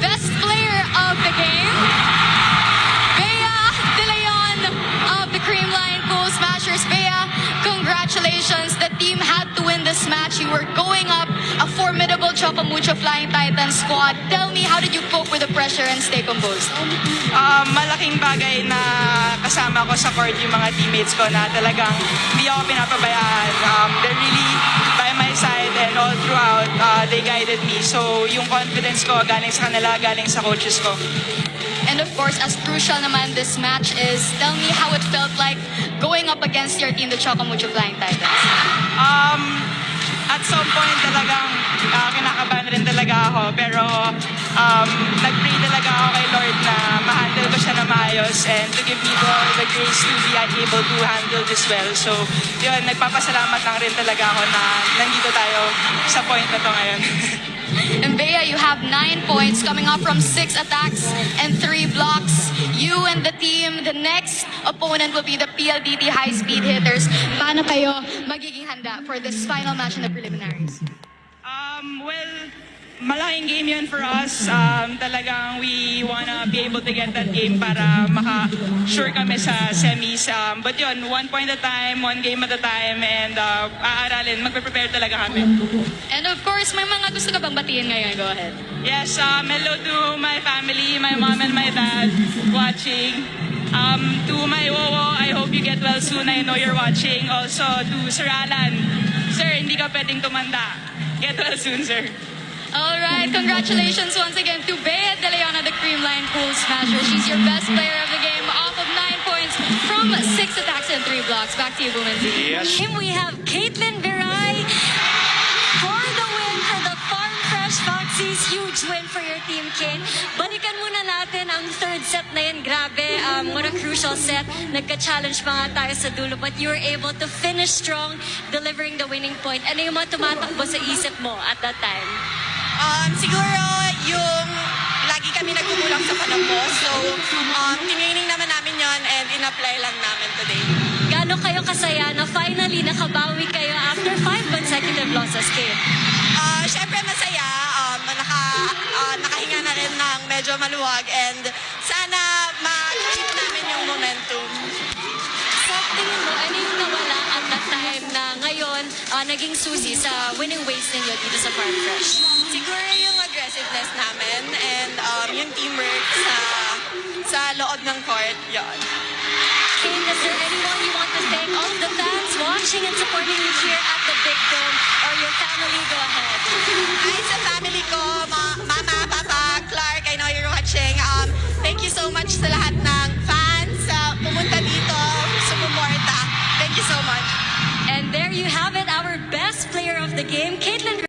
best player of the game, Bea De Leon of the Creamline Cool Smashers. Bea, congratulations. The team had to win this match. You were going up a formidable Chocomucho Flying Titan squad. Tell me, how did you cope with the pressure and stay composed? Malaking bagay na kasama ko sa court yung mga teammates ko na talagang hindi ako pinapabayaan. They're really by my side and all throughout, they guided me. So yung confidence ko galing sa kanila, galing sa coaches ko. And of course, as crucial naman this match is, tell me how it felt like going up against your team, the Chocomucho Flying Titans. At some point talagang kinakabahan rin talaga ako. Pero nag-pray talaga ako kay Lord na ma-handle ko siya na maayos and to give me the grace to be able to handle this well. So yun, nagpapasalamat lang rin talaga ako na nandito tayo sa point na to ngayon. And Bea, you have 9 points coming up from 6 attacks and 3 blocks. You and the team, the next opponent will be the PLDT High Speed Hitters. Paano kayo magiging handa for this final match in the preliminaries? Well, malaking game yun for us. Talagang we wanna be able to get that game para maka-sure kami sa semis. But yun, 1 point at a time, 1 game at a time, and aaralin, magpe-prepare talaga kami. And of course, may mga gusto ka bang batiin ngayon? Go ahead. Yes, hello to my family, my mom and my dad watching. To my wowo, I hope you get well soon. I know you're watching. Also to Sir Alan. Sir, hindi ka pwedeng tumanda. Get well soon, sir. All right, congratulations once again to Bea De Leon of the Creamline Cool Smasher. She's your best player of the game, off of 9 points from 6 attacks and 3 blocks. Back to you, Women. Yes. And we have Caitlin Viray for the win for the Farm Fresh Foxies. Huge win for your team, Kate. Balikan muna natin ang third set na yan. Grabe, what a crucial set. Nagka-challenge pa nga tayo sa dulo, but you were able to finish strong, delivering the winning point. Ano yung mga tumatakbo sa isip mo at that time? Siguro yung lagi kami nagkukulang sa panampo. So, tinaining naman namin yon and in-apply lang namin today. Gaano kayo kasaya na finally nakabawi kayo after 5 consecutive losses, Kate? Siyempre masaya. Nakahinga na rin ng medyo maluwag and sana ma-keep namin yung momentum. Sa tingin mo, ano yung nawala at that time na ngayon naging susi sa winning ways ninyo dito sa Farm Fresh? Siguro yung aggressiveness namin and yung teamwork sa loob ng court, yon. Kate, is there anyone you want to thank? All of the fans watching and supporting you here at the Big Dome or your family? Go ahead. Hi sa family ko, Mama, Papa, Clark, I know you're watching. Thank you so much sa lahat ng fans pumunta dito, sumuporta. Thank you so much. And there you have it, our best player of the game, Caitlin